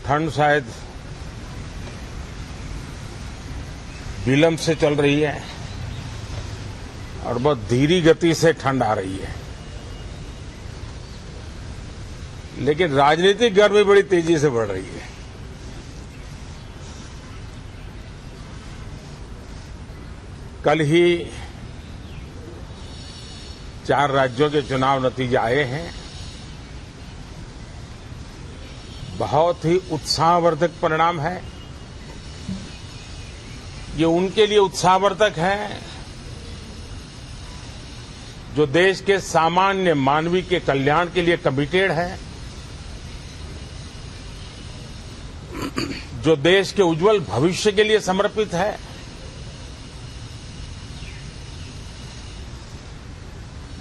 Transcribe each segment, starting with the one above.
ठंड शायद विलंब से चल रही है और बहुत धीमी गति से ठंड आ रही है, लेकिन राजनीतिक गर्मी बड़ी तेजी से बढ़ रही है। कल ही 4 राज्यों के चुनाव नतीजे आए हैं। बहुत ही उत्साहवर्धक परिणाम है। ये उनके लिए उत्साहवर्धक है जो देश के सामान्य मानवी के कल्याण के लिए कमिटेड है, जो देश के उज्जवल भविष्य के लिए समर्पित है,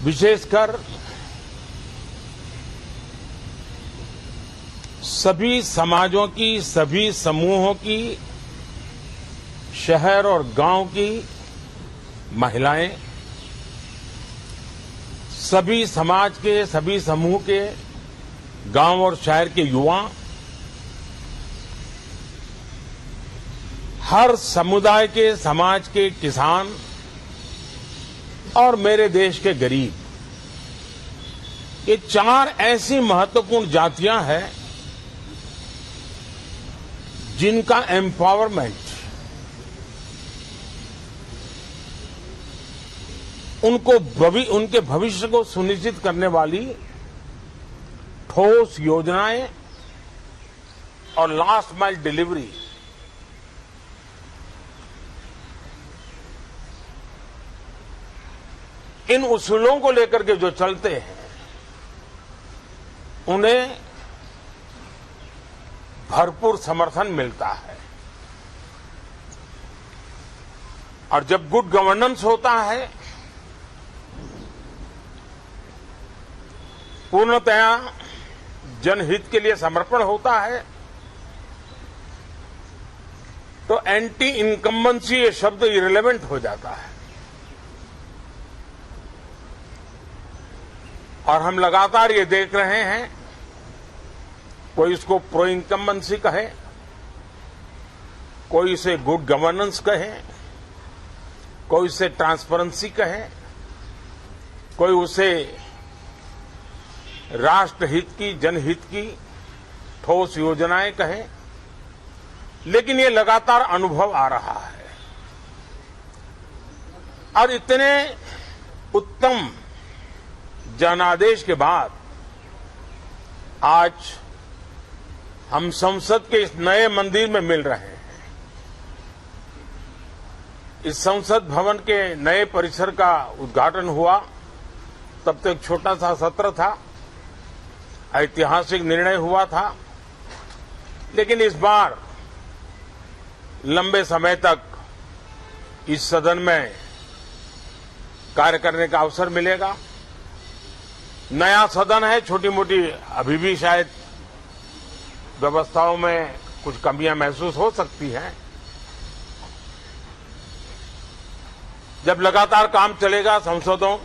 विशेषकर सभी समाजों की, सभी समूहों की, शहर और गांव की महिलाएं, सभी समाज के, सभी समूह के, गांव और शहर के युवा, हर समुदाय के, समाज के किसान और मेरे देश के गरीब, ये 4 ऐसी महत्वपूर्ण जातियां हैं जिनका एम्पावरमेंट, उनके भविष्य को सुनिश्चित करने वाली ठोस योजनाएं और लास्ट माइल डिलीवरी, इन उसूलों को लेकर के जो चलते हैं उन्हें भरपूर समर्थन मिलता है। और जब गुड गवर्नेंस होता है, पूर्णतया जनहित के लिए समर्पण होता है, तो एंटी इनकम्बेंसी ये शब्द इरेलेवेंट हो जाता है। और हम लगातार ये देख रहे हैं, कोई इसको प्रो इनकम्बेंसी कहे, कोई इसे गुड गवर्नेंस कहे, कोई इसे ट्रांसपेरेंसी कहे, कोई उसे राष्ट्रहित की, जनहित की ठोस योजनाएं कहें, लेकिन ये लगातार अनुभव आ रहा है। और इतने उत्तम जनादेश के बाद आज हम संसद के इस नए मंदिर में मिल रहे हैं। इस संसद भवन के नए परिसर का उद्घाटन हुआ, तब तक छोटा सा सत्र था, ऐतिहासिक निर्णय हुआ था, लेकिन इस बार लंबे समय तक इस सदन में कार्य करने का अवसर मिलेगा। नया सदन है, छोटी मोटी अभी भी शायद व्यवस्थाओं में कुछ कमियां महसूस हो सकती हैं। जब लगातार काम चलेगा, सांसदों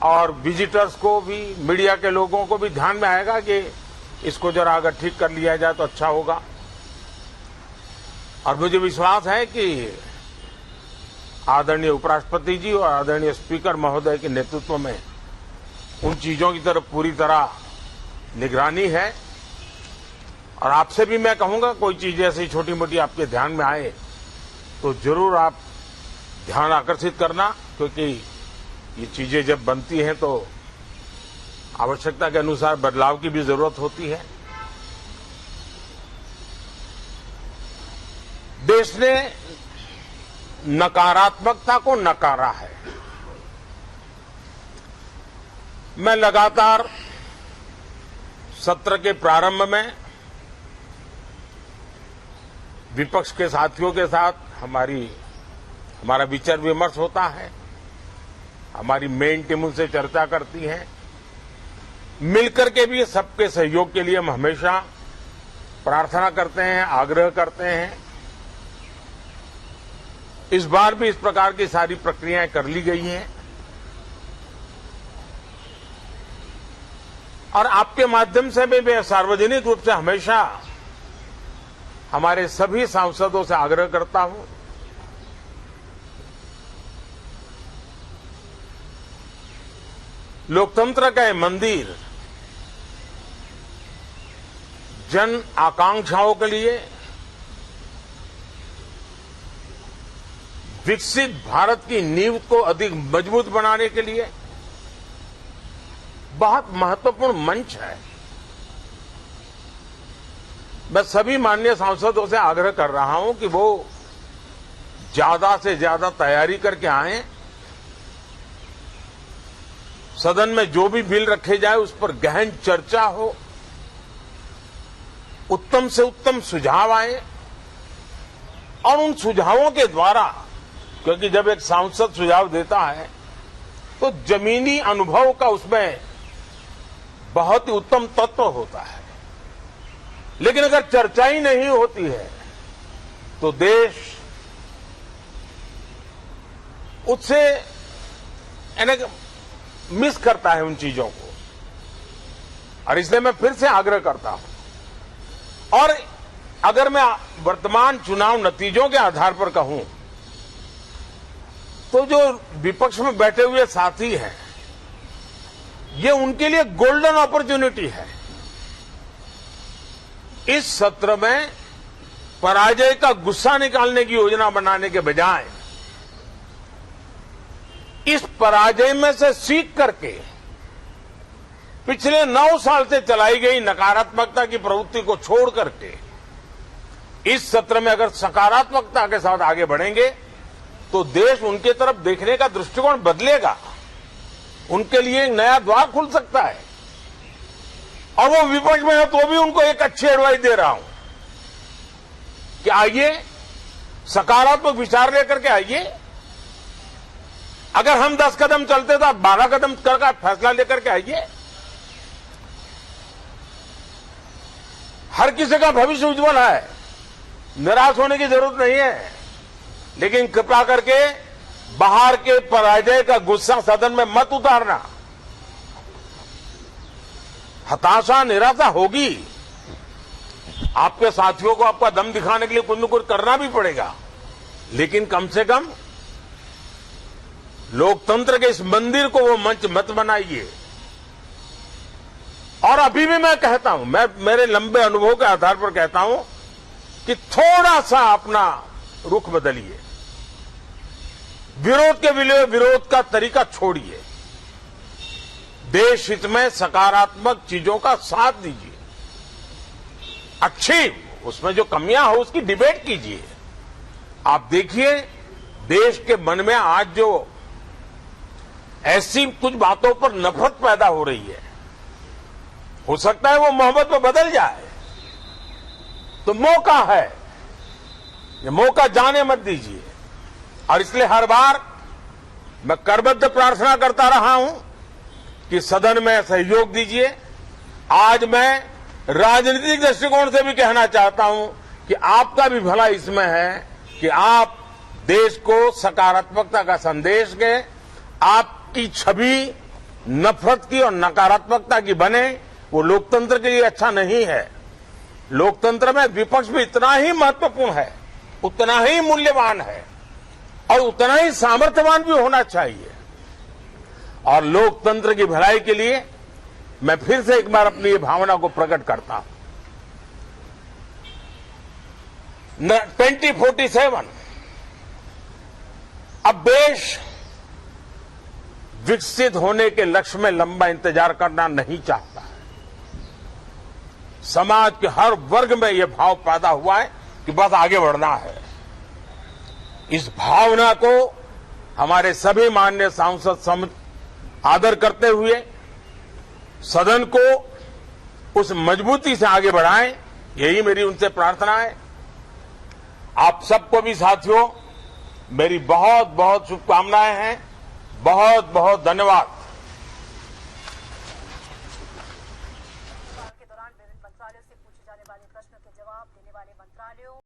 और विजिटर्स को भी, मीडिया के लोगों को भी ध्यान में आएगा कि इसको जरा अगर ठीक कर लिया जाए तो अच्छा होगा। और मुझे विश्वास है कि आदरणीय उपराष्ट्रपति जी और आदरणीय स्पीकर महोदय के नेतृत्व में उन चीजों की तरफ पूरी तरह निगरानी है। और आपसे भी मैं कहूंगा, कोई चीज ऐसी छोटी मोटी आपके ध्यान में आए तो जरूर आप ध्यान आकर्षित करना, क्योंकि ये चीजें जब बनती हैं तो आवश्यकता के अनुसार बदलाव की भी जरूरत होती है। देश ने नकारात्मकता को नकारा है। मैं लगातार सत्र के प्रारंभ में विपक्ष के साथियों के साथ हमारा विचार विमर्श होता है, हमारी मेन टीम उनसे चर्चा करती है। मिलकर के भी सबके सहयोग के लिए हम हमेशा प्रार्थना करते हैं, आग्रह करते हैं। इस बार भी इस प्रकार की सारी प्रक्रियाएं कर ली गई हैं और आपके माध्यम से भी मैं सार्वजनिक रूप से हमेशा हमारे सभी सांसदों से आग्रह करता हूं, लोकतंत्र का ये मंदिर जन आकांक्षाओं के लिए, विकसित भारत की नींव को अधिक मजबूत बनाने के लिए बहुत महत्वपूर्ण मंच है। मैं सभी माननीय सांसदों से आग्रह कर रहा हूं कि वो ज्यादा से ज्यादा तैयारी करके आएं, सदन में जो भी बिल रखे जाए उस पर गहन चर्चा हो, उत्तम से उत्तम सुझाव आए और उन सुझावों के द्वारा, क्योंकि जब एक सांसद सुझाव देता है तो जमीनी अनुभव का उसमें बहुत ही उत्तम तत्व होता है, लेकिन अगर चर्चा ही नहीं होती है तो देश उससे मिस करता है उन चीजों को। और इसलिए मैं फिर से आग्रह करता हूं, और अगर मैं वर्तमान चुनाव नतीजों के आधार पर कहूं तो जो विपक्ष में बैठे हुए साथी हैं, ये उनके लिए गोल्डन अपॉर्चुनिटी है। इस सत्र में पराजय का गुस्सा निकालने की योजना बनाने के बजाय इस पराजय में से सीख करके पिछले 9 साल से चलाई गई नकारात्मकता की प्रवृत्ति को छोड़ करके इस सत्र में अगर सकारात्मकता के साथ आगे बढ़ेंगे तो देश उनके तरफ देखने का दृष्टिकोण बदलेगा, उनके लिए एक नया द्वार खुल सकता है। और वो विपक्ष में है तो भी उनको एक अच्छी एडवाइस दे रहा हूं कि आइए, सकारात्मक विचार लेकर के आइए। अगर हम 10 कदम चलते तो आप 12 कदम कर फैसला लेकर के आइए। हर किसी का भविष्य उज्जवल है, निराश होने की जरूरत नहीं है, लेकिन कृपा करके बाहर के पराजय का गुस्सा सदन में मत उतारना। हताशा, निराशा होगी, आपके साथियों को आपका दम दिखाने के लिए कुछ न कुछ करना भी पड़ेगा, लेकिन कम से कम लोकतंत्र के इस मंदिर को वो मंच मत बनाइए। और अभी भी मैं कहता हूं, मैं मेरे लंबे अनुभव के आधार पर कहता हूं कि थोड़ा सा अपना रुख बदलिए, विरोध के लिए विरोध का तरीका छोड़िए, देश हित में सकारात्मक चीजों का साथ दीजिए, अच्छी उसमें जो कमियां हो उसकी डिबेट कीजिए। आप देखिए, देश के मन में आज जो ऐसी कुछ बातों पर नफरत पैदा हो रही है, हो सकता है वो मोहब्बत में बदल जाए, तो मौका है, ये मौका जाने मत दीजिए। और इसलिए हर बार मैं करबद्ध प्रार्थना करता रहा हूं कि सदन में सहयोग दीजिए। आज मैं राजनीतिक दृष्टिकोण से भी कहना चाहता हूं कि आपका भी भला इसमें है कि आप देश को सकारात्मकता का संदेश दें, आपकी छवि नफरत की और नकारात्मकता की बने, वो लोकतंत्र के लिए अच्छा नहीं है। लोकतंत्र में विपक्ष भी इतना ही महत्वपूर्ण है, उतना ही मूल्यवान है और उतना ही सामर्थ्यवान भी होना चाहिए। और लोकतंत्र की भलाई के लिए मैं फिर से एक बार अपनी ये भावना को प्रकट करता हूं। 2047 अब देश विकसित होने के लक्ष्य में लंबा इंतजार करना नहीं चाहता है। समाज के हर वर्ग में यह भाव पैदा हुआ है कि बस आगे बढ़ना है। इस भावना को हमारे सभी माननीय सांसद आदर करते हुए सदन को उस मजबूती से आगे बढ़ाएं, यही मेरी उनसे प्रार्थना है। आप सबको भी साथियों मेरी बहुत बहुत शुभकामनाएं हैं। बहुत बहुत धन्यवाद। के दौरान विभिन्न मंत्रालयों से पूछे जाने वाले प्रश्नों के जवाब देने वाले मंत्रालयों